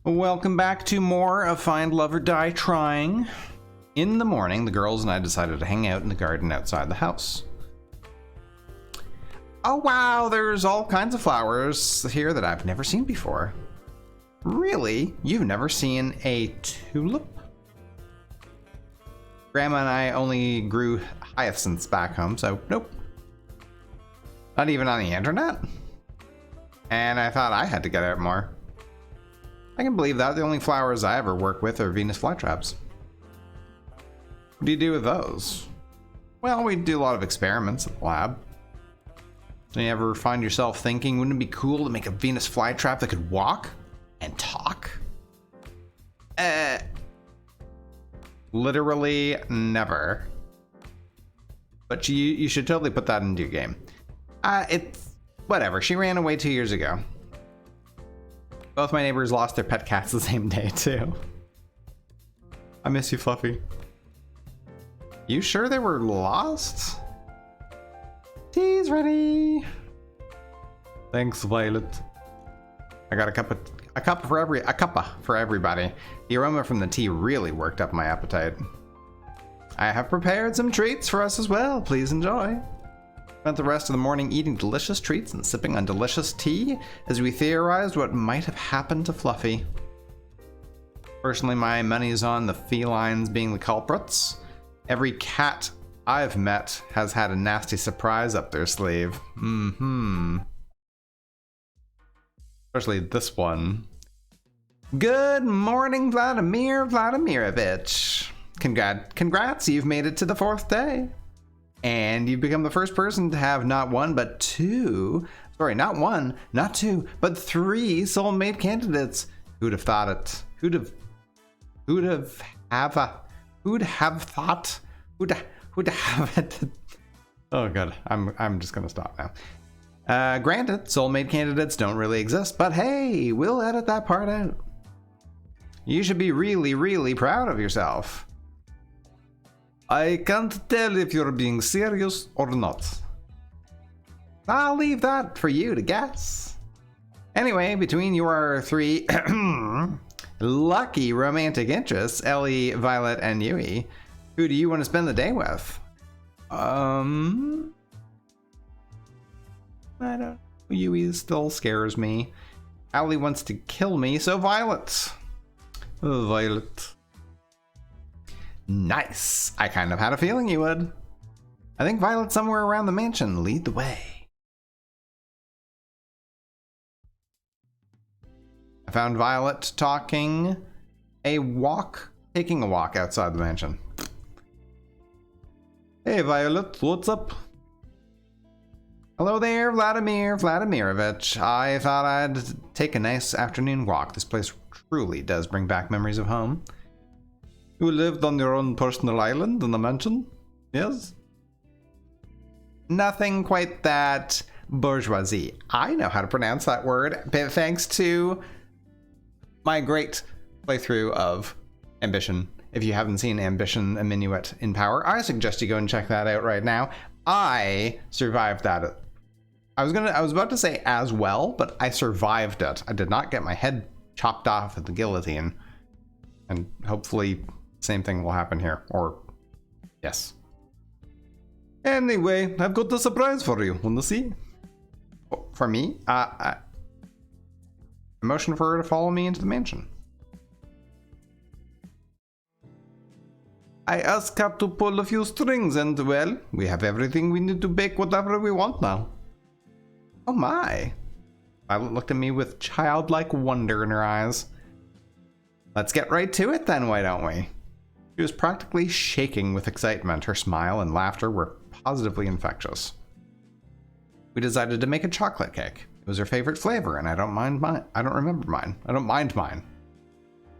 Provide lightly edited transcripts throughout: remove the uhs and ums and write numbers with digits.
Welcome back to more of Find Love or Die Trying. In the morning, the girls and I decided to hang out in the garden outside the house. Oh wow, there's all kinds of flowers here that I've never seen before. Really? You've never seen a tulip? Grandma and I only grew hyacinths back home, so nope. Not even on the internet? And I thought I had to get out more. I can believe that. The only flowers I ever work with are Venus flytraps. What do you do with those? Well, we do a lot of experiments at the lab. Do you ever find yourself thinking, wouldn't it be cool to make a Venus flytrap that could walk and talk? Literally never. But you should totally put that into your game. It's whatever. She ran away 2 years ago. Both my neighbors lost their pet cats the same day too. I miss you, Fluffy. You sure they were lost? Tea's ready. Thanks, Violet. I got a cuppa for everybody. The aroma from the tea really worked up my appetite. I have prepared some treats for us as well. Please enjoy. Spent the rest of the morning eating delicious treats and sipping on delicious tea as we theorized what might have happened to Fluffy. Personally, my money's on the felines being the culprits. Every cat I've met has had a nasty surprise up their sleeve. Especially this one. Good morning, Vladimir Vladimirovich. Congrats, you've made it to the 4th day. And you've become the first person to have not one, but two, sorry, not one, not two, but 3 soulmate candidates. Who'd have thought it? Who'd have thought? Who'd have it? Oh god, I'm just gonna stop now. Granted, soulmate candidates don't really exist, but hey, we'll edit that part out. You should be really, really proud of yourself. I can't tell if you're being serious or not. I'll leave that for you to guess. Anyway, between your 3 lucky romantic interests, Ellie, Violet, and Yui, who do you want to spend the day with? I don't. Yui still scares me. Ellie wants to kill me, so Violet. Violet. Nice. I kind of had a feeling you would. I think Violet's somewhere around the mansion. Lead the way. I found Violet taking a walk outside the mansion. Hey Violet, what's up? Hello there, Vladimir Vladimirovich. I thought I'd take a nice afternoon walk. This place truly does bring back memories of home. You lived on your own personal island in the mansion? Yes? Nothing quite that bourgeoisie. I know how to pronounce that word, thanks to my great playthrough of Ambition. If you haven't seen Ambition: A Minuet in Power, I suggest you go and check that out right now. I survived that. I was about to say as well, but I survived it. I did not get my head chopped off with the guillotine. And hopefully same thing will happen here, or yes. Anyway, I've got a surprise for you. Wanna see? For me? Motion for her to follow me into the mansion. I asked her to pull a few strings and, well, we have everything we need to bake whatever we want now. Oh my. Violet looked at me with childlike wonder in her eyes. Let's get right to it then, why don't we? She was practically shaking with excitement. Her smile and laughter were positively infectious. We decided to make a chocolate cake. It was her favorite flavor, and I don't mind mine. I don't remember mine. I don't mind mine.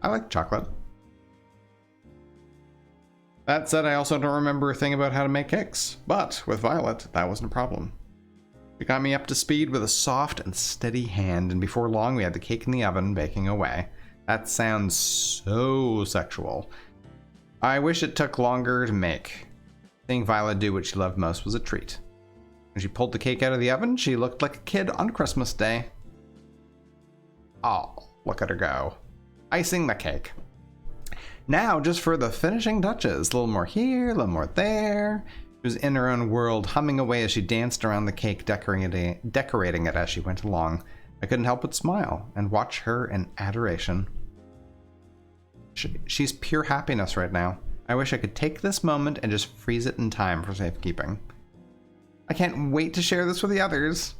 I like chocolate. That said, I also don't remember a thing about how to make cakes. But with Violet, that wasn't a problem. She got me up to speed with a soft and steady hand, and before long we had the cake in the oven baking away. That sounds so sexual. I wish it took longer to make. Seeing Violet do what she loved most was a treat. When she pulled the cake out of the oven, she looked like a kid on Christmas Day. Oh, look at her go. icing the cake. Now, just for the finishing touches. A little more here, a little more there. She was in her own world, humming away as she danced around the cake, decorating it as she went along. I couldn't help but smile and watch her in adoration. She's pure happiness right now. I wish I could take this moment and just freeze it in time for safekeeping. I can't wait to share this with the others.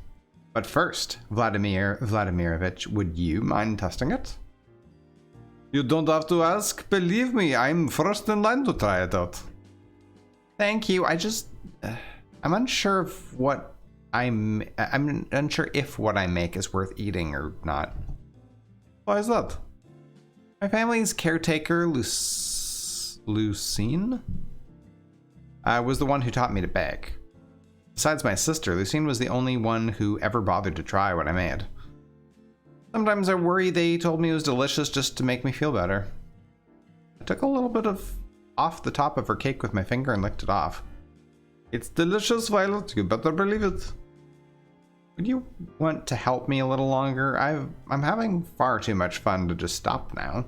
But first, Vladimir Vladimirovich, would you mind testing it? You don't have to ask. Believe me, I'm first in line to try it out. Thank you. I'm unsure of what I'm unsure if what I make is worth eating or not. Why is that? My family's caretaker, Lucine, was the one who taught me to bake. Besides my sister, Lucine was the only one who ever bothered to try what I made. Sometimes I worry they told me it was delicious just to make me feel better. I took a little bit off the top of her cake with my finger and licked it off. It's delicious, Violet. You better believe it. Would you want to help me a little longer? I'm having far too much fun to just stop now.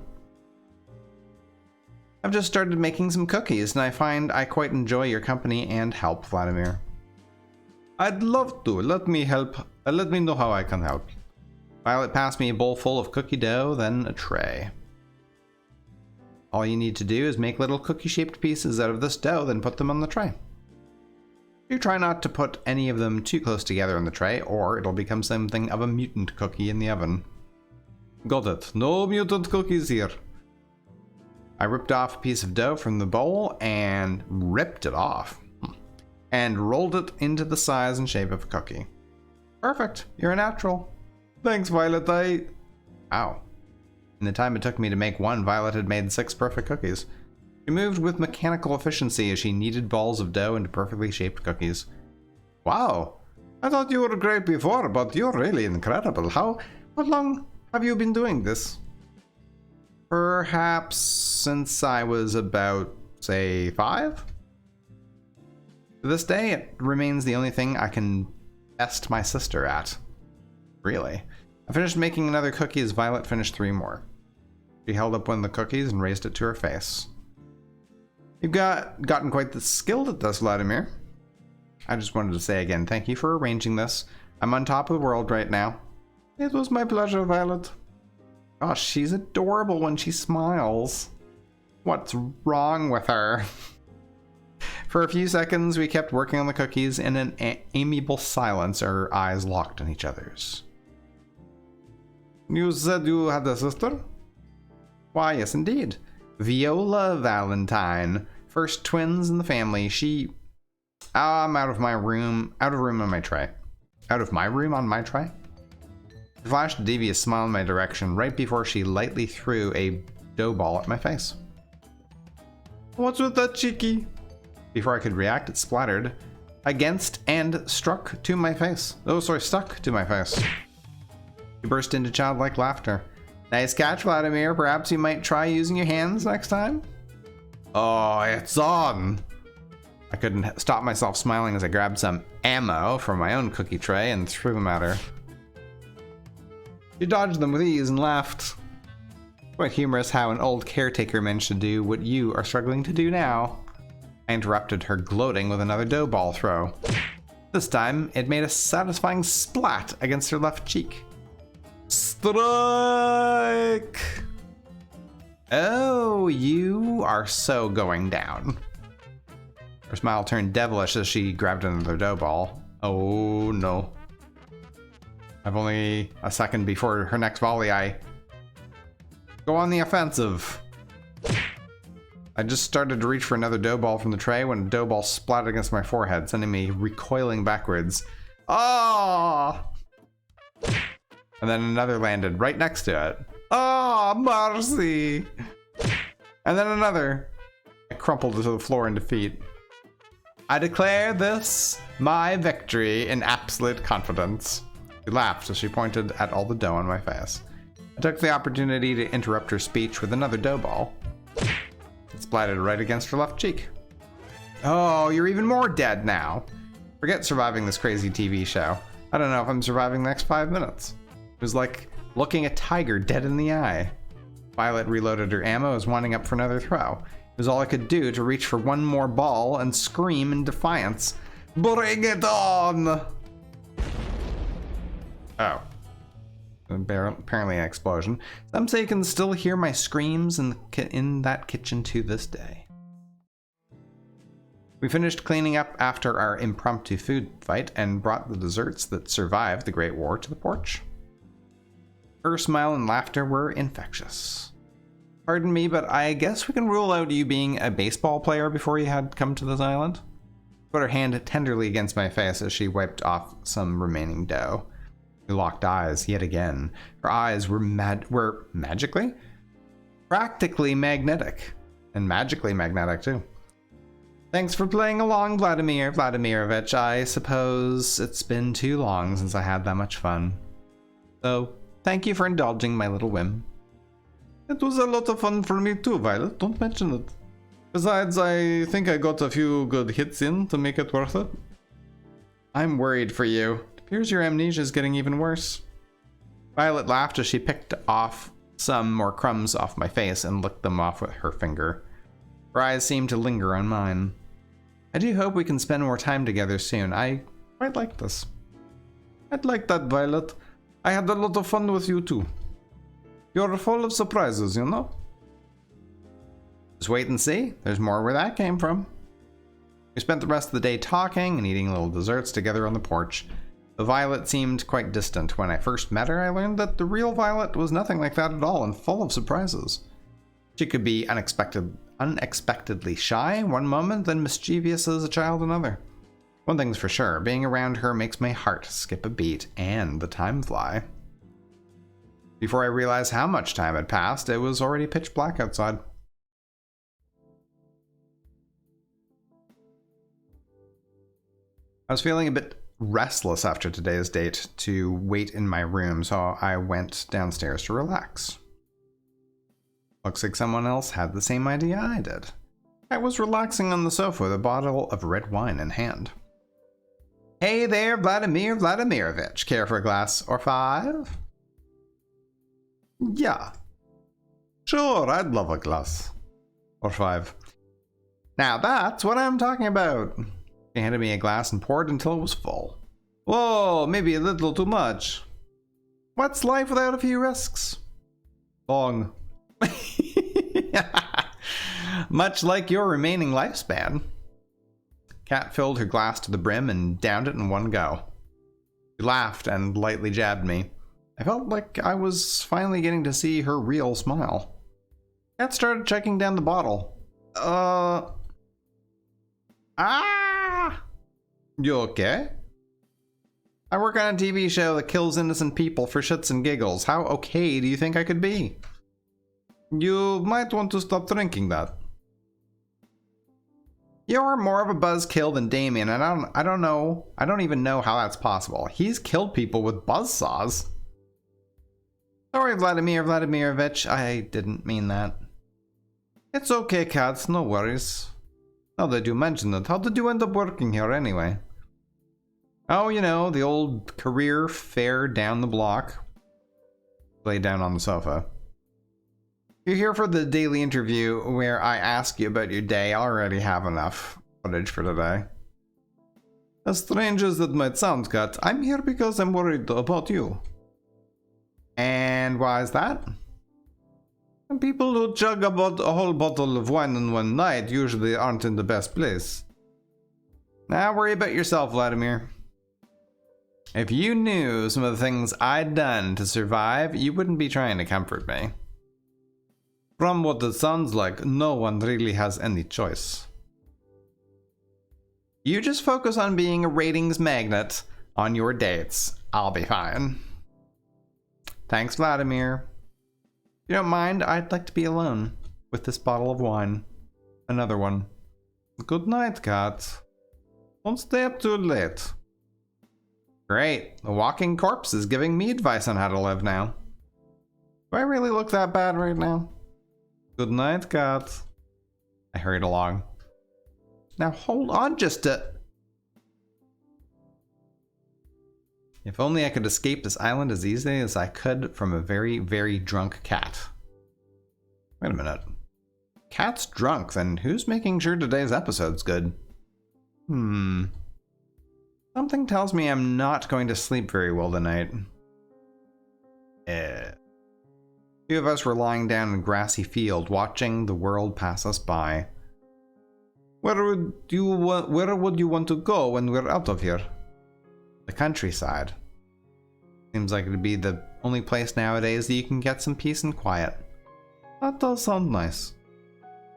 I've just started making some cookies, and I find I quite enjoy your company and help, Vladimir. I'd love to. Let me help. Let me know how I can help. Violet passed me a bowl full of cookie dough, then a tray. All you need to do is make little cookie-shaped pieces out of this dough, then put them on the tray. Do try not to put any of them too close together on the tray, or it'll become something of a mutant cookie in the oven. Got it. No mutant cookies here. I ripped off a piece of dough from the bowl and ripped it off. And rolled it into the size and shape of a cookie. Perfect. You're a natural. Thanks, Violet. Ow. In the time it took me to make one, Violet had made 6 perfect cookies. She moved with mechanical efficiency as she kneaded balls of dough into perfectly shaped cookies. Wow. I thought you were great before, but you're really incredible. How long have you been doing this? Perhaps since I was about, say, 5? To this day, it remains the only thing I can best my sister at. Really. I finished making another cookie as Violet finished 3 more. She held up one of the cookies and raised it to her face. You've gotten quite skilled at this, Vladimir. I just wanted to say again, thank you for arranging this. I'm on top of the world right now. It was my pleasure, Violet. Gosh, she's adorable when she smiles. What's wrong with her? For a few seconds, we kept working on the cookies in an amiable silence, our eyes locked on each other's. You said you had a sister? Why, yes, indeed. Viola Valentine. First twins in the family. I'm out of room on my tray. Out of my room on my tray? She flashed a devious smile in my direction right before she lightly threw a dough ball at my face. What's with that, cheeky? Before I could react, it splattered against and stuck to my face. She burst into childlike laughter. Nice catch, Vladimir. Perhaps you might try using your hands next time? Oh, it's on! I couldn't stop myself smiling as I grabbed some ammo from my own cookie tray and threw them at her. She dodged them with ease and laughed. Quite humorous how an old caretaker managed to do what you are struggling to do now. I interrupted her gloating with another dough ball throw. This time, it made a satisfying splat against her left cheek. Strike! Oh, you are so going down. Her smile turned devilish as she grabbed another dough ball. Oh no. I've only a second before her next volley. I go on the offensive. I just started to reach for another dough ball from the tray when a dough ball splattered against my forehead, sending me recoiling backwards. Ah! And then another landed right next to it. Ah, mercy! And then another. I crumpled to the floor in defeat. I declare this my victory in absolute confidence. She laughed as she pointed at all the dough on my face. I took the opportunity to interrupt her speech with another dough ball. It splattered right against her left cheek. Oh, you're even more dead now. Forget surviving this crazy TV show. I don't know if I'm surviving the next 5 minutes. It was like looking a tiger dead in the eye. Violet reloaded her ammo, was winding up for another throw. It was all I could do to reach for one more ball and scream in defiance. Bring it on! Oh. Apparently an explosion. Some say you can still hear my screams in that kitchen to this day. We finished cleaning up after our impromptu food fight and brought the desserts that survived the Great War to the porch. Her smile and laughter were infectious. Pardon me, but I guess we can rule out you being a baseball player before you had come to this island. Put her hand tenderly against my face as she wiped off some remaining dough. We locked eyes yet again. Her eyes were magically? Practically magnetic. And magically magnetic too. Thanks for playing along, Vladimir Vladimirovich. I suppose it's been too long since I had that much fun. So, thank you for indulging my little whim. It was a lot of fun for me too, Violet. Don't mention it. Besides, I think I got a few good hits in to make it worth it. I'm worried for you. It appears your amnesia is getting even worse. Violet laughed as she picked off some more crumbs off my face and licked them off with her finger. Her eyes seemed to linger on mine. I do hope we can spend more time together soon. I quite like this. I'd like that, Violet. I had a lot of fun with you too. You're full of surprises, you know? Just wait and see. There's more where that came from. We spent the rest of the day talking and eating little desserts together on the porch. The Violet seemed quite distant. When I first met her, I learned that the real Violet was nothing like that at all and full of surprises. She could be unexpectedly shy one moment, then mischievous as a child another. One thing's for sure, being around her makes my heart skip a beat and the time fly. Before I realized how much time had passed, it was already pitch black outside. I was feeling a bit restless after today's date to wait in my room, so I went downstairs to relax. Looks like someone else had the same idea I did. I was relaxing on the sofa with a bottle of red wine in hand. Hey there, Vladimir Vladimirovich. Care for a glass or five? Yeah. Sure, I'd love a glass. Or five. Now that's what I'm talking about. She handed me a glass and poured until it was full. Whoa, maybe a little too much. What's life without a few risks? Long. Much like your remaining lifespan. Kat filled her glass to the brim and downed it in one go. She laughed and lightly jabbed me. I felt like I was finally getting to see her real smile. Kat started checking down the bottle. You okay? I work on a TV show that kills innocent people for shits and giggles. How okay do you think I could be? You might want to stop drinking that. You're more of a buzzkill than Damien, and I don't even know how that's possible. He's killed people with buzzsaws. Sorry, Vladimir Vladimirovich, I didn't mean that. It's okay, Kat, no worries. Now that you mention it, how did you end up working here anyway? Oh, you know, the old career fair down the block. Lay down on the sofa. You're here for the daily interview where I ask you about your day. I already have enough footage for today. As strange as it might sound, Kat, I'm here because I'm worried about you. And why is that? And people who chug about a whole bottle of wine in one night usually aren't in the best place. Now worry about yourself, Vladimir. If you knew some of the things I'd done to survive, you wouldn't be trying to comfort me. From what it sounds like, no one really has any choice. You just focus on being a ratings magnet on your dates. I'll be fine. Thanks, Vladimir. If you don't mind, I'd like to be alone with this bottle of wine. Another one. Good night, Kat. Don't stay up too late. Great. The walking corpse is giving me advice on how to live now. Do I really look that bad right now? Good night, Kat. I hurried along. Now hold on just a... If only I could escape this island as easily as I could from a very, very drunk cat. Wait a minute. Cat's drunk, then who's making sure today's episode's good? Something tells me I'm not going to sleep very well tonight. Two of us were lying down in a grassy field, watching the world pass us by. Where would you want to go when we're out of here? The countryside. Seems like it'd be the only place nowadays that you can get some peace and quiet. That does sound nice.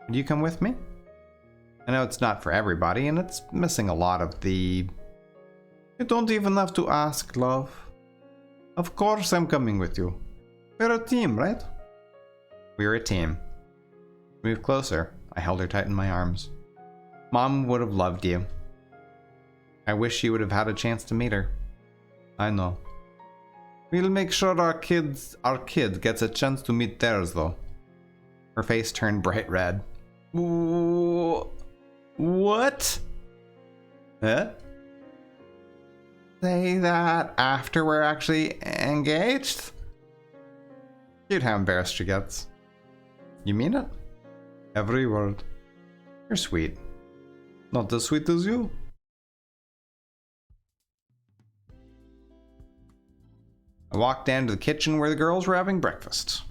Would you come with me? I know it's not for everybody, and it's missing a lot of the... You don't even have to ask, love. Of course I'm coming with you. We're a team, right? We're a team. Move closer. I held her tight in my arms. Mom would have loved you. I wish you would have had a chance to meet her. I know. We'll make sure our kid gets a chance to meet theirs, though. Her face turned bright red. What? Huh? Say that after we're actually engaged? Cute how embarrassed she gets. You mean it? Every word. You're sweet. Not as sweet as you. I walked down to the kitchen where the girls were having breakfast.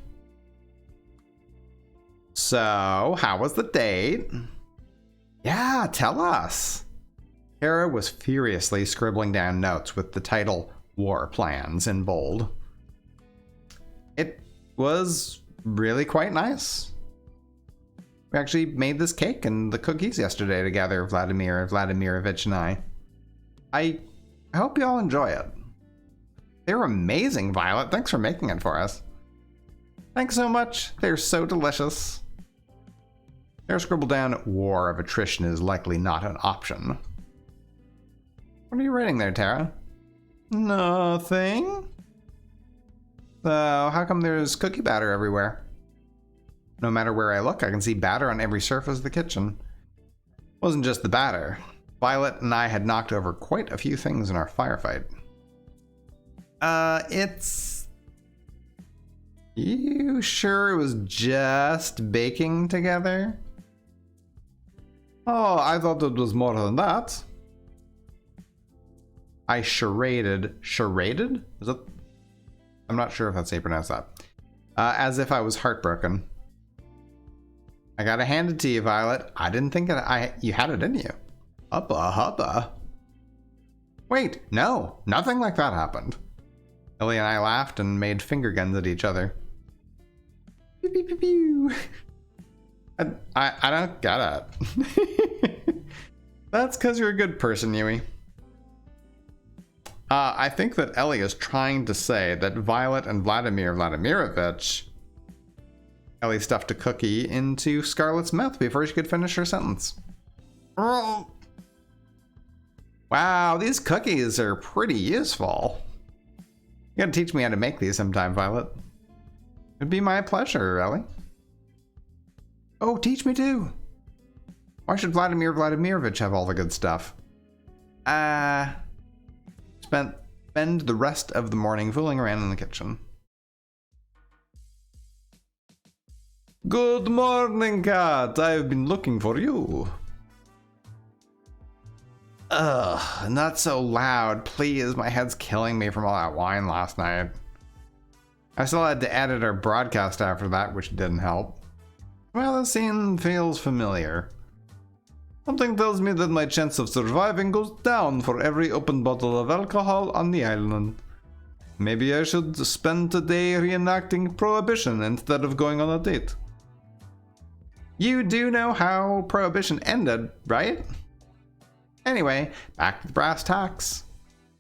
So, how was the date? Yeah, tell us. Kara was furiously scribbling down notes with the title War Plans in bold. It was really quite nice. We actually made this cake and the cookies yesterday together, Vladimir Vladimirovich and I. I hope you all enjoy it. They were amazing, Violet. Thanks for making it for us. Thanks so much. They're so delicious. There scribbled down, war of attrition is likely not an option. What are you writing there, Tara? Nothing. So, how come there's cookie batter everywhere? No matter where I look, I can see batter on every surface of the kitchen. It wasn't just the batter. Violet and I had knocked over quite a few things in our firefight. It's... You sure it was just baking together? Oh, I thought it was more than that. I charaded. Charaded? Is it? I'm not sure if that's how you pronounce that. As if I was heartbroken. I gotta hand it to you, Violet. I didn't think you had it in you. Hubba hubba. Wait, no, nothing like that happened. Ellie and I laughed and made finger guns at each other. Pew, pew, pew, pew. I don't get it. That's because you're a good person, Yui. I think that Ellie is trying to say that Violet and Vladimir Vladimirovich... Ellie stuffed a cookie into Scarlett's mouth before she could finish her sentence. Oh. Wow, these cookies are pretty useful. You gotta teach me how to make these sometime, Violet. It'd be my pleasure, Ellie. Oh, teach me too. Why should Vladimir Vladimirovich have all the good stuff? Spend the rest of the morning fooling around in the kitchen. Good morning, cat. I've been looking for you. Ugh, not so loud, please. My head's killing me from all that wine last night. I still had to edit our broadcast after that, which didn't help. Well, the scene feels familiar. Something tells me that my chance of surviving goes down for every open bottle of alcohol on the island. Maybe I should spend today reenacting Prohibition instead of going on a date. You do know how Prohibition ended, right? Anyway, back to the brass tacks.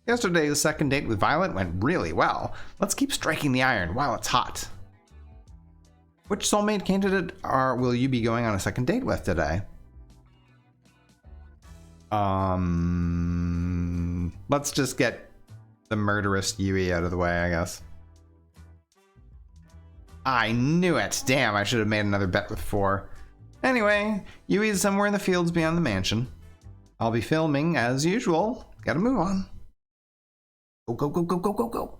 Yesterday's second date with Violet went really well. Let's keep striking the iron while it's hot. Which soulmate candidate will you be going on a second date with today? Let's just get the murderous Yui out of the way, I guess. I knew it! Damn, I should have made another bet with 4. Anyway, Yui is somewhere in the fields beyond the mansion. I'll be filming as usual. Gotta move on. Go, go, go, go, go, go, go.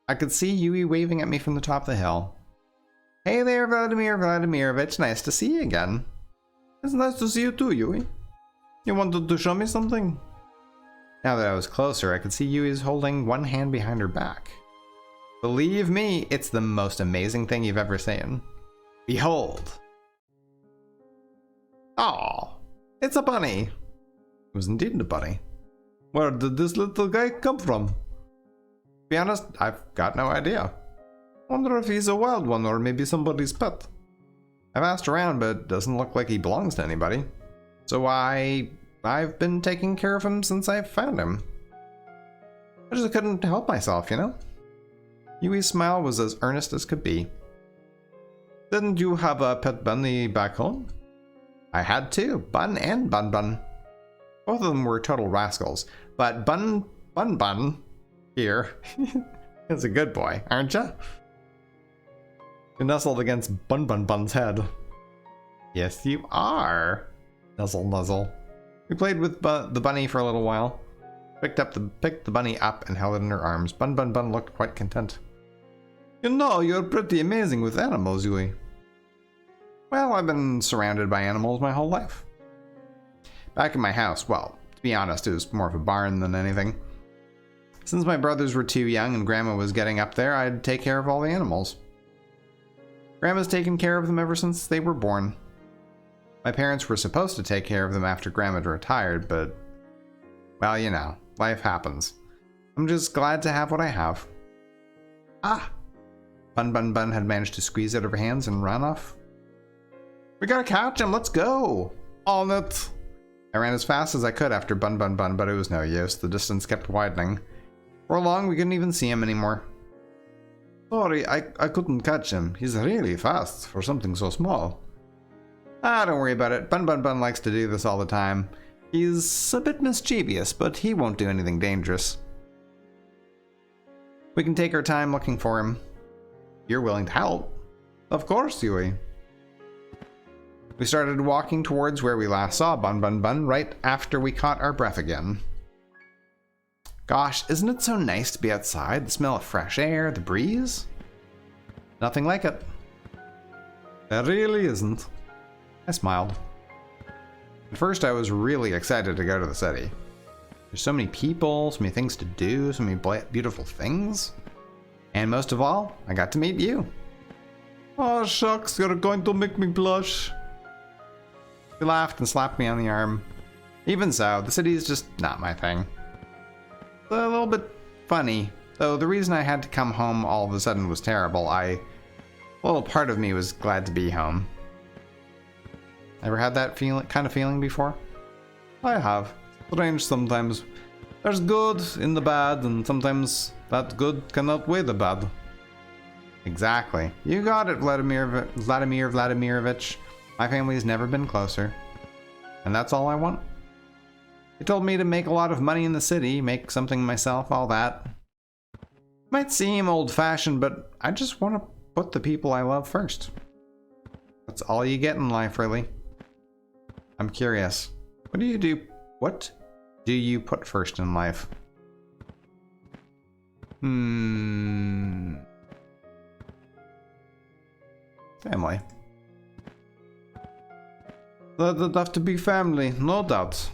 I could see Yui waving at me from the top of the hill. Hey there, Vladimir Vladimirovich. Nice to see you again. It's nice to see you too, Yui. You wanted to show me something? Now that I was closer, I could see Yui's holding one hand behind her back. Believe me, it's the most amazing thing you've ever seen. Behold. Aw, it's a bunny. It was indeed a bunny. Where did this little guy come from? To be honest, I've got no idea. Wonder if he's a wild one or maybe somebody's pet. I've asked around, but it doesn't look like he belongs to anybody. So I've been taking care of him since I found him. I just couldn't help myself, you know? Yui's smile was as earnest as could be. Didn't you have a pet bunny back home? I had two, Bun and Bun Bun. Both of them were total rascals, but Bun here is a good boy, aren't ya? You nestled against Bun Bun's head. Yes, you are. Nuzzle, nuzzle. We played with the bunny for a little while. Picked the bunny up and held it in her arms. Bun looked quite content. You know, you're pretty amazing with animals, Yui. Well, I've been surrounded by animals my whole life. Back in my house, well, to be honest, it was more of a barn than anything. Since my brothers were too young and Grandma was getting up there, I'd take care of all the animals. Grandma's taken care of them ever since they were born. My parents were supposed to take care of them after Grandma retired, but, well, you know, life happens. I'm just glad to have what I have. Ah! Bun had managed to squeeze out of her hands and run off. We gotta catch him, let's go! On it! I ran as fast as I could after Bun, but it was no use. The distance kept widening. For long, we couldn't even see him anymore. Sorry, I couldn't catch him. He's really fast for something so small. Ah, don't worry about it. Bun likes to do this all the time. He's a bit mischievous, but he won't do anything dangerous. We can take our time looking for him. You're willing to help? Of course, Yui. We started walking towards where we last saw Bun right after we caught our breath again. Gosh, isn't it so nice to be outside? The smell of fresh air, the breeze? Nothing like it. There really isn't. I smiled. At first I was really excited to go to the city. There's so many people, so many things to do, so many beautiful things. And most of all, I got to meet you. Oh shucks, you're going to make me blush. She laughed and slapped me on the arm. Even so, the city is just not my thing. It's a little bit funny, though the reason I had to come home all of a sudden was terrible. A little part of me was glad to be home. Ever had that kind of feeling before? I have. Strange sometimes. There's good in the bad, and sometimes that good can outweigh the bad. Exactly. You got it, Vladimir Vladimirovich. My family's never been closer. And that's all I want. They told me to make a lot of money in the city, make something myself, all that. Might seem old-fashioned, but I just want to put the people I love first. That's all you get in life, really. I'm curious. What do you put first in life? Family. That'd have to be family, no doubt.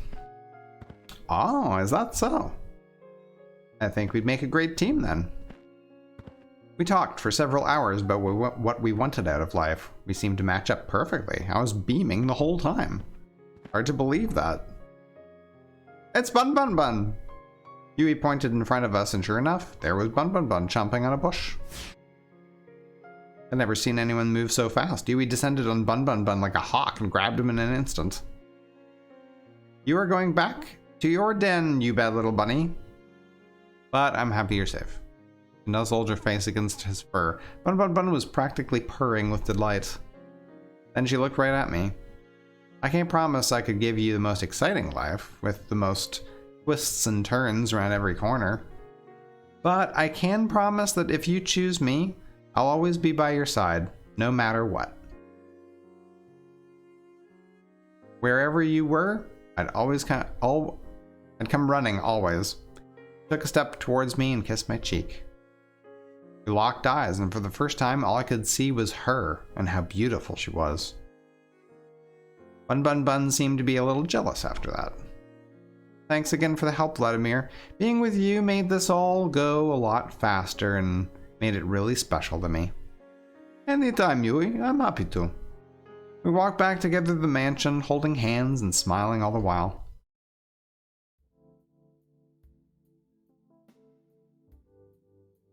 Oh, is that so? I think we'd make a great team then. We talked for several hours about what we wanted out of life. We seemed to match up perfectly. I was beaming the whole time. Hard to believe that. It's Bun. Yui pointed in front of us, and sure enough, there was Bun chomping on a bush. I'd never seen anyone move so fast. Yui descended on Bun like a hawk and grabbed him in an instant. You are going back to your den, you bad little bunny. But I'm happy you're safe. She nuzzled her face against his fur. Bun was practically purring with delight. Then she looked right at me. I can't promise I could give you the most exciting life, with the most twists and turns around every corner. But I can promise that if you choose me, I'll always be by your side, no matter what. Wherever you were, I'd come running always. She took a step towards me and kissed my cheek. We locked eyes, and for the first time, all I could see was her and how beautiful she was. Bun Bun Bun seemed to be a little jealous after that. Thanks again for the help, Vladimir. Being with you made this all go a lot faster and made it really special to me. Anytime, Yui. I'm happy to. We walked back together to the mansion, holding hands and smiling all the while.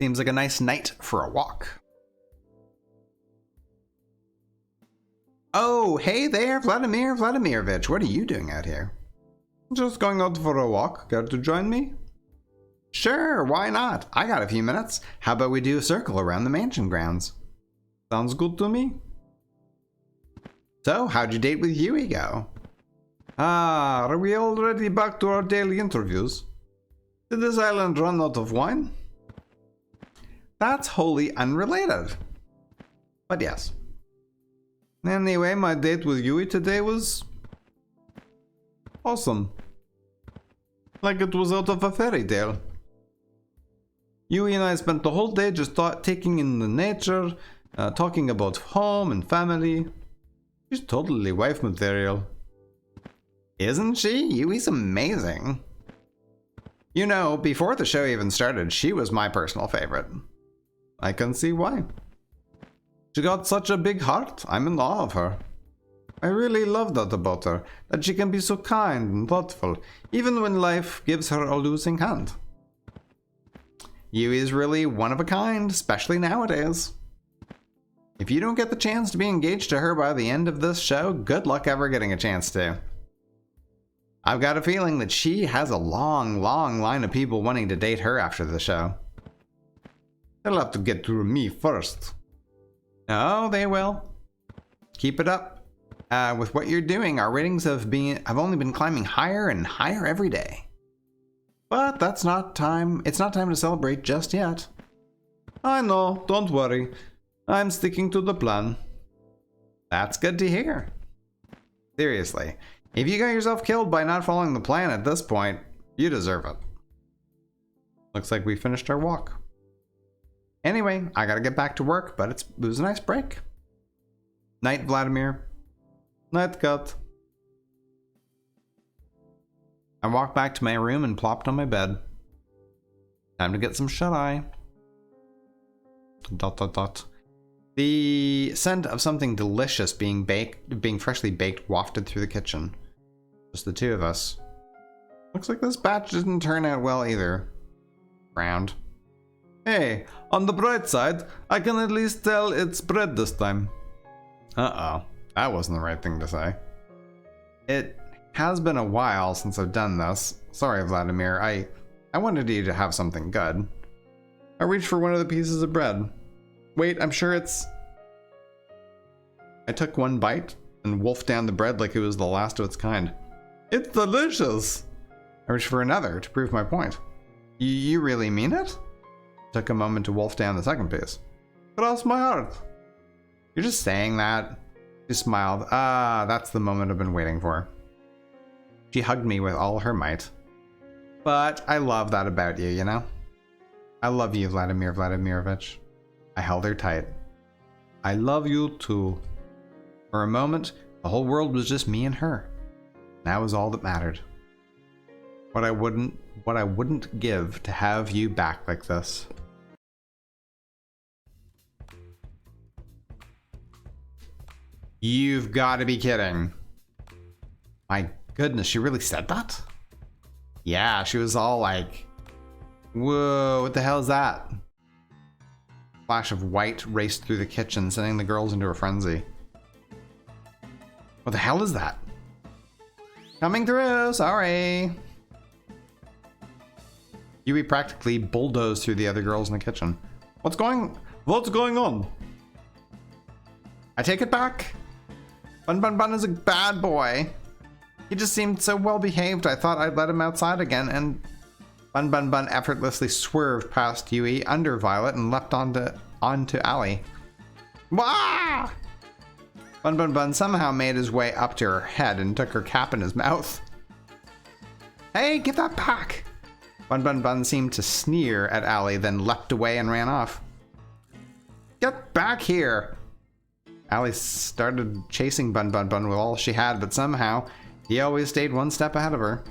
Seems like a nice night for a walk. Oh, hey there, Vladimir Vladimirovich. What are you doing out here? Just going out for a walk. Care to join me? Sure, why not? I got a few minutes. How about we do a circle around the mansion grounds? Sounds good to me. So, how'd your date with Yui go? Are we already back to our daily interviews? Did this island run out of wine? That's wholly unrelated. But yes. Anyway, my date with Yui today was awesome. Like it was out of a fairy tale. Yui and I spent the whole day just taking in the nature, talking about home and family. She's totally wife material. Isn't she? Yui's amazing. You know, before the show even started, she was my personal favorite. I can see why. She got such a big heart. I'm in awe of her. I really love that about her, that she can be so kind and thoughtful, even when life gives her a losing hand. Yui is really one of a kind, especially nowadays. If you don't get the chance to be engaged to her by the end of this show, good luck ever getting a chance to. I've got a feeling that she has a long, long line of people wanting to date her after the show. They'll have to get through me first. Oh, they will. Keep it up. With what you're doing, our ratings have only been climbing higher and higher every day. But that's not time. It's not time to celebrate just yet. I know, don't worry. I'm sticking to the plan. That's good to hear. Seriously, if you got yourself killed by not following the plan at this point, you deserve it. Looks like we finished our walk. Anyway, I gotta get back to work, but it was a nice break. Night, Vladimir. Night, Cut. I walked back to my room and plopped on my bed. Time to get some shut-eye. ... The scent of something delicious being freshly baked wafted through the kitchen. Just the two of us. Looks like this batch didn't turn out well either. Round. Hey, on the bright side, I can at least tell it's bread this time. Uh-oh, that wasn't the right thing to say. It has been a while since I've done this. Sorry, Vladimir, I wanted you to have something good. I reached for one of the pieces of bread. Wait, I'm sure it's... I took one bite and wolfed down the bread like it was the last of its kind. It's delicious! I reached for another to prove my point. You really mean it? Took a moment to wolf down the second piece. Cross my heart. You're just saying that? She smiled. Ah, that's the moment I've been waiting for. She hugged me with all her might. But I love that about you, you know? I love you, Vladimir Vladimirovich. I held her tight. I love you too. For a moment, the whole world was just me and her. That was all that mattered. What I wouldn't give to have you back like this. You've got to be kidding. My goodness, she really said that? Yeah, she was all like, whoa, what the hell is that? Flash of white raced through the kitchen, sending the girls into a frenzy. What the hell is that? Coming through, sorry. Yui practically bulldozed through the other girls in the kitchen. What's going on? I take it back. Bun Bun Bun is a bad boy. He just seemed so well behaved, I thought I'd let him outside again, and Bun Bun Bun effortlessly swerved past Yui under Violet and leapt onto Ali. Wah! Bun Bun Bun somehow made his way up to her head and took her cap in his mouth. Hey, give that back! Bun Bun Bun seemed to sneer at Ali, then leapt away and ran off. Get back here! Allie started chasing Bun Bun Bun with all she had, but somehow he always stayed one step ahead of her.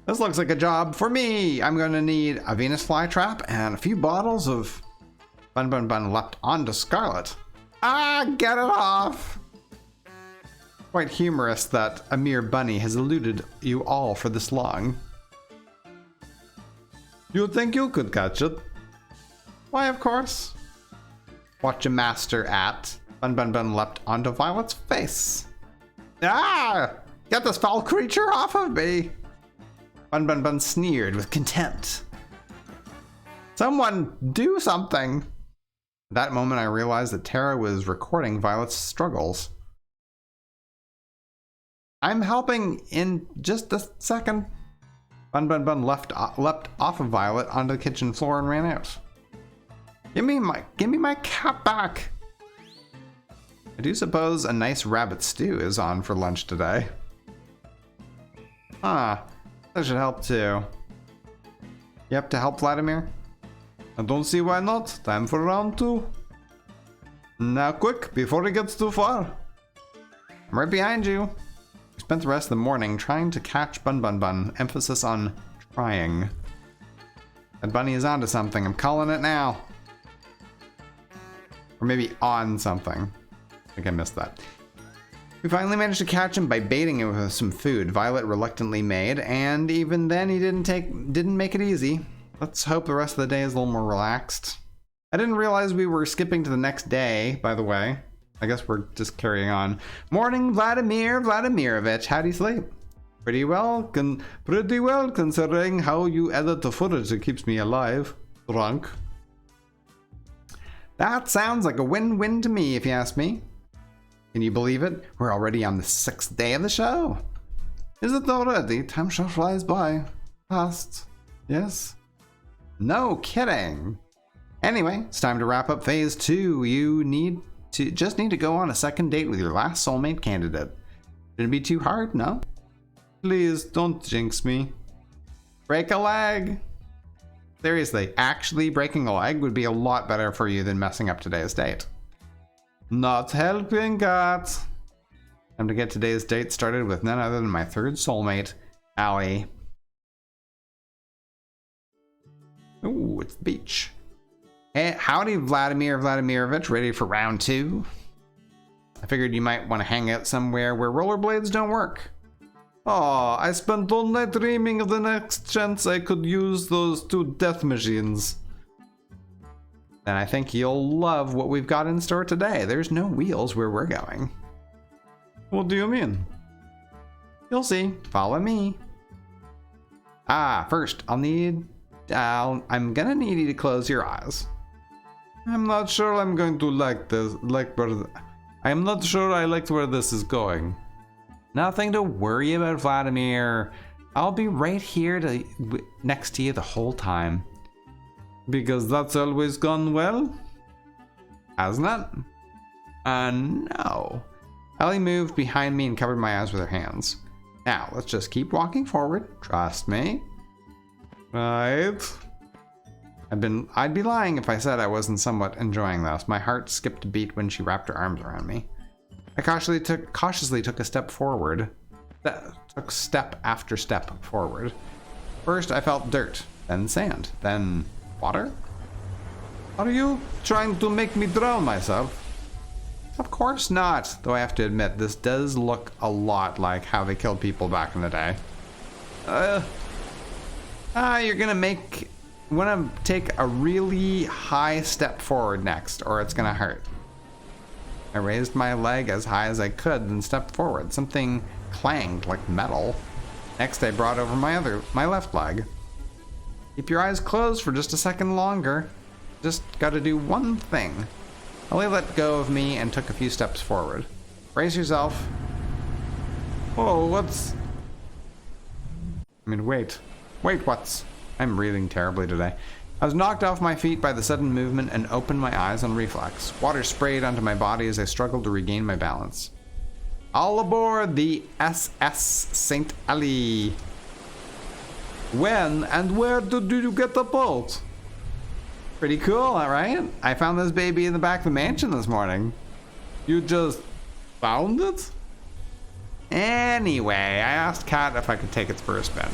This looks like a job for me! I'm gonna need a Venus flytrap and a few bottles of... Bun Bun Bun leapt onto Scarlet. Ah, get it off! Quite humorous that a mere bunny has eluded you all for this long. You think you could catch it? Why, of course. Watch a master at... Bun Bun Bun leapt onto Violet's face. Ah! Get this foul creature off of me! Bun Bun Bun sneered with contempt. Someone do something! At that moment I realized that Terra was recording Violet's struggles. I'm helping in just a second. Bun Bun Bun leapt off of Violet onto the kitchen floor and ran out. Give me my cat back! I do suppose a nice rabbit stew is on for lunch today. Ah, that should help too. You have to help Vladimir? I don't see why not. Time for round 2. Now quick, before it gets too far. I'm right behind you. We spent the rest of the morning trying to catch Bun Bun Bun. Emphasis on trying. That bunny is onto something. I'm calling it now. Or maybe on something. I think I missed that. We finally managed to catch him by baiting him with some food Violet reluctantly made, and even then he didn't make it easy. Let's hope the rest of the day is a little more relaxed. I didn't realize we were skipping to the next day, by the way. I guess we're just carrying on. Morning, Vladimir Vladimirovich. How do you sleep? Pretty well considering how you edit the footage that keeps me alive. Drunk. That sounds like a win-win to me, if you ask me. Can you believe it? We're already on the 6th day of the show. Is it already? Time sure flies by. Fast. Yes? No kidding. Anyway, it's time to wrap up phase 2. You just need to go on a second date with your last soulmate candidate. Shouldn't be too hard, no? Please, don't jinx me. Break a leg. Seriously, actually breaking a leg would be a lot better for you than messing up today's date. Not helping, Kat. Time to get today's date started with none other than my 3rd soulmate, Allie. Ooh, it's the beach. Hey, howdy, Vladimir Vladimirovich. Ready for round 2? I figured you might want to hang out somewhere where rollerblades don't work. Oh, I spent all night dreaming of the next chance I could use those 2 death machines. Then I think you'll love what we've got in store today. There's no wheels where we're going. What do you mean? You'll see. Follow me. First, I'm gonna need you to close your eyes. I'm not sure I'm going to like this. I'm not sure I liked where this is going. Nothing to worry about, Vladimir. I'll be right here next to you the whole time. Because that's always gone well? Hasn't it? No. Ellie moved behind me and covered my eyes with her hands. Now, let's just keep walking forward. Trust me. Right. I'd be lying if I said I wasn't somewhat enjoying this. My heart skipped a beat when she wrapped her arms around me. I cautiously took a step forward. Took step after step forward. First, I felt dirt, then sand, then water. Are you trying to make me drown myself? Of course not, though I have to admit, this does look a lot like how they killed people back in the day. You're gonna wanna take a really high step forward next, or it's gonna hurt. I raised my leg as high as I could, then stepped forward. Something clanged like metal. Next, I brought over my left leg. Keep your eyes closed for just a second longer. Just gotta do one thing. Ellie let go of me and took a few steps forward. Brace yourself. Whoa, what's... Wait, what's... I'm breathing terribly today. I was knocked off my feet by the sudden movement and opened my eyes on reflex. Water sprayed onto my body as I struggled to regain my balance. All aboard the SS St. Ellie. When and where did you get the boat? Pretty cool, all right? I found this baby in the back of the mansion this morning. You just found it? Anyway, I asked Kat if I could take it for a spin.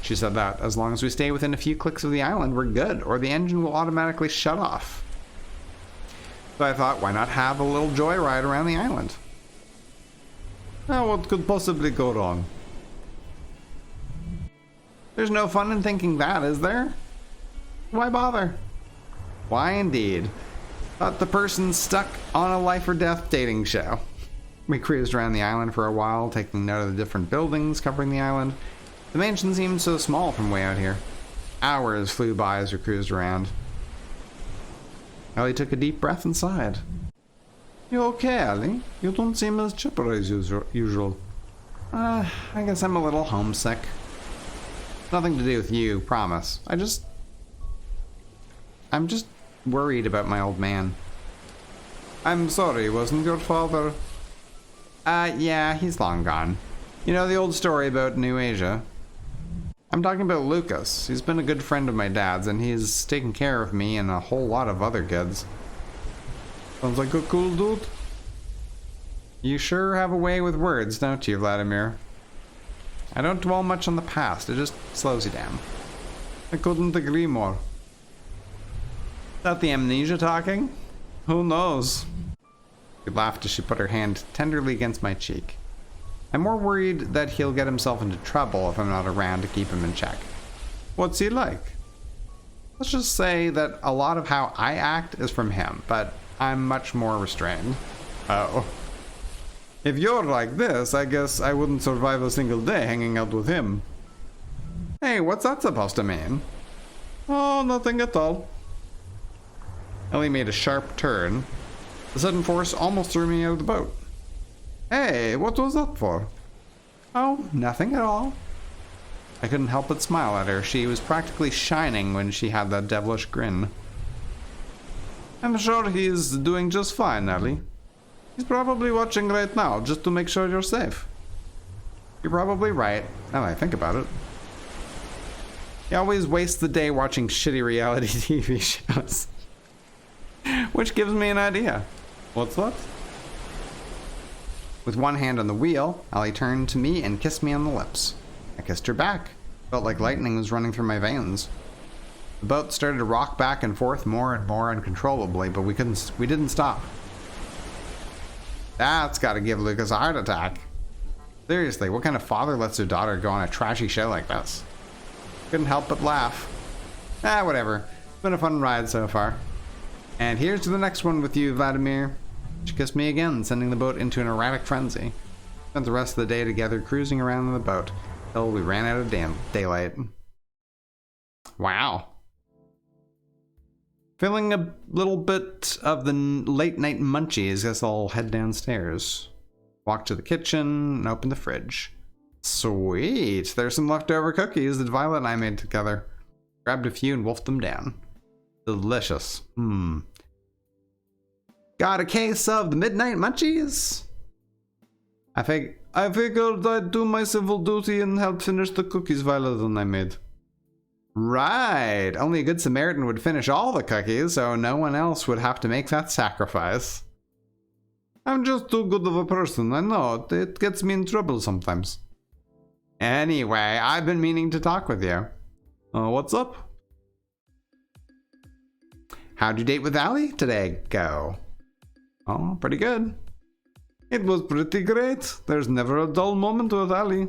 She said that as long as we stay within a few clicks of the island, we're good, or the engine will automatically shut off. So I thought, why not have a little joyride around the island? Now, what could possibly go wrong? There's no fun in thinking that, is there? Why bother? Why indeed? Thought the person stuck on a life or death dating show. We cruised around the island for a while, taking note of the different buildings covering the island. The mansion seemed so small from way out here. Hours flew by as we cruised around. Ellie took a deep breath and sighed. You okay, Ellie? You don't seem as chipper as usual. I guess I'm a little homesick. Nothing to do with you, promise. I'm just worried about my old man. I'm sorry, wasn't your father? Yeah, he's long gone. You know the old story about New Asia? I'm talking about Lucas. He's been a good friend of my dad's, and he's taken care of me and a whole lot of other kids. Sounds like a cool dude. You sure have a way with words, don't you, Vladimir? I don't dwell much on the past, it just slows you down. I couldn't agree more. Is that the amnesia talking? Who knows? She laughed as she put her hand tenderly against my cheek. I'm more worried that he'll get himself into trouble if I'm not around to keep him in check. What's he like? Let's just say that a lot of how I act is from him, but I'm much more restrained. Oh. If you're like this, I guess I wouldn't survive a single day hanging out with him. Hey, what's that supposed to mean? Oh, nothing at all. Ellie made a sharp turn. The sudden force almost threw me out of the boat. Hey, what was that for? Oh, nothing at all. I couldn't help but smile at her. She was practically shining when she had that devilish grin. I'm sure he's doing just fine, Ellie. He's probably watching right now, just to make sure you're safe. You're probably right, now that I think about it. He always wastes the day watching shitty reality TV shows. Which gives me an idea. What's that? With one hand on the wheel, Ellie turned to me and kissed me on the lips. I kissed her back. Felt like lightning was running through my veins. The boat started to rock back and forth more and more uncontrollably, but we didn't stop. That's gotta give Lucas a heart attack. Seriously, what kind of father lets their daughter go on a trashy show like this? Couldn't help but laugh. Whatever. It's been a fun ride so far. And here's to the next one with you, Vladimir. She kissed me again, sending the boat into an erratic frenzy. Spent the rest of the day together cruising around in the boat till we ran out of daylight. Wow. Feeling a little bit of the late night munchies, guess I'll head downstairs. Walk to the kitchen and open the fridge. Sweet, there's some leftover cookies that Violet and I made together. Grabbed a few and wolfed them down. Delicious. Got a case of the midnight munchies? I figured I'd do my civil duty and help finish the cookies Violet and I made. Right, only a good Samaritan would finish all the cookies, so no one else would have to make that sacrifice. I'm just too good of a person, I know, it gets me in trouble sometimes. Anyway, I've been meaning to talk with you. What's up? How'd your date with Allie today go? Oh, pretty good. It was pretty great. There's never a dull moment with Allie.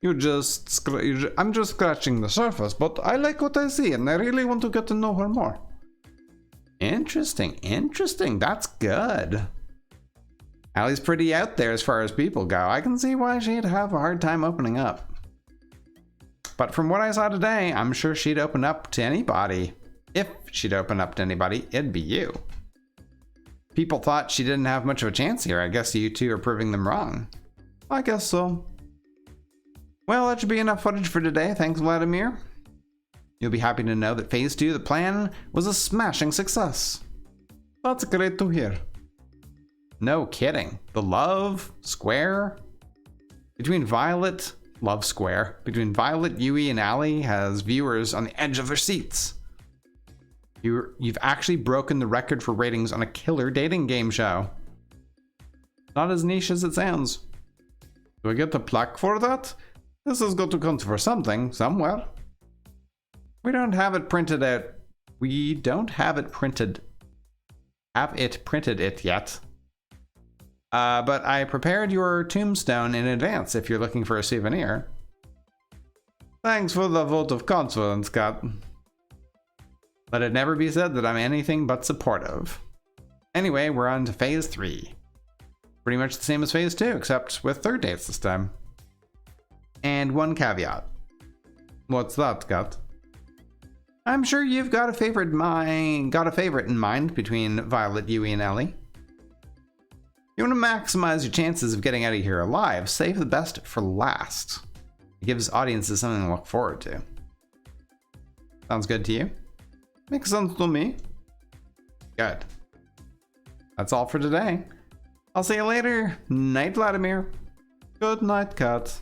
I'm just scratching the surface, but I like what I see and I really want to get to know her more. Interesting, that's good. Allie's pretty out there as far as people go. I can see why she'd have a hard time opening up. But from what I saw today, I'm sure she'd open up to anybody. If she'd open up to anybody, it'd be you. People thought she didn't have much of a chance here. I guess you two are proving them wrong. I guess so. Well, that should be enough footage for today. Thanks, Vladimir. You'll be happy to know that Phase 2, the plan, was a smashing success. That's great to hear. No kidding. The love square between Violet, Yui, and Allie has viewers on the edge of their seats. You've actually broken the record for ratings on a killer dating game show. Not as niche as it sounds. Do I get the plaque for that? This has got to count for something, somewhere. We don't have it printed out. We don't have it printed. Printed yet. But I prepared your tombstone in advance if you're looking for a souvenir. Thanks for the vote of confidence, Kat. Let it never be said that I'm anything but supportive. Anyway, we're on to phase 3. Pretty much the same as phase 2, except with third dates this time. And one caveat. What's that, Kat? I'm sure you've got a favorite in mind between Violet, Yui, and Ellie. You want to maximize your chances of getting out of here alive, save the best for last. It gives audiences something to look forward to. Sounds good to you? Makes sense to me. Good. That's all for today. I'll see you later. Night, Vladimir. Good night, Kat.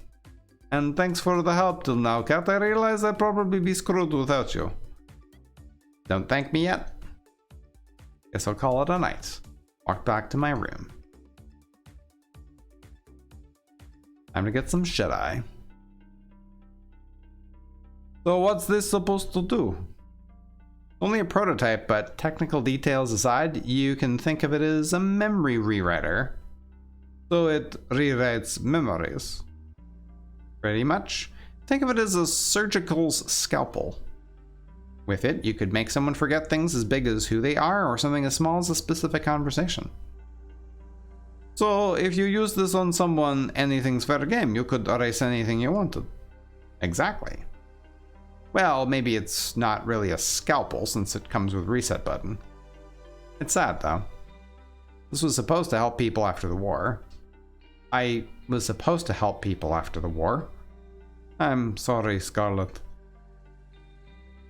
And thanks for the help till now, Kat. I realize I'd probably be screwed without you. Don't thank me yet. Guess I'll call it a night. Walk back to my room. Time to get some shut-eye. So what's this supposed to do? Only a prototype, but technical details aside, you can think of it as a memory rewriter. So it rewrites memories. Pretty much. Think of it as a surgical scalpel. With it, you could make someone forget things as big as who they are or something as small as a specific conversation. So if you use this on someone, anything's fair game. You could erase anything you wanted. Exactly. Well, maybe it's not really a scalpel since it comes with a reset button. It's sad though. This was supposed to help people after the war. I was supposed to help people after the war. I'm sorry, Scarlet.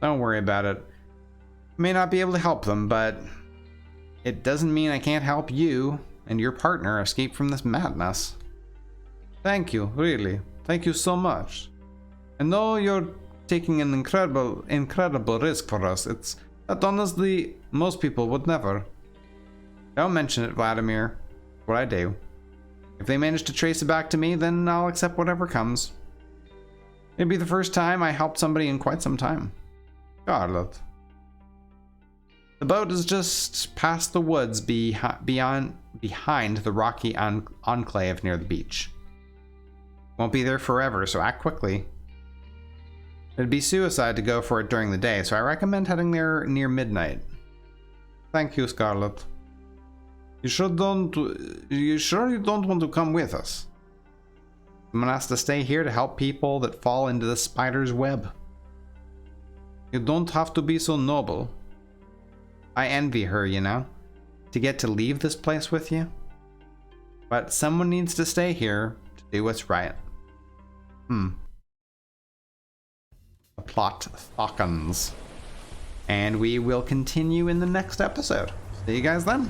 Don't worry about it. I may not be able to help them, but it doesn't mean I can't help you and your partner escape from this madness. Thank you, really. Thank you so much. I know you're taking an incredible risk for us. It's that honestly, most people would never. Don't mention it, Vladimir. What I do. If they manage to trace it back to me, then I'll accept whatever comes. It'd be the first time I helped somebody in quite some time. Scarlet. The boat is just past the woods behind the rocky enclave near the beach. Won't be there forever, so act quickly. It'd be suicide to go for it during the day, so I recommend heading there near midnight. Thank you, Scarlet. You sure you don't want to come with us? Someone has to stay here to help people that fall into the spider's web. You don't have to be so noble. I envy her, you know, to get to leave this place with you. But someone needs to stay here to do what's right. The plot thickens. And we will continue in the next episode. See you guys then.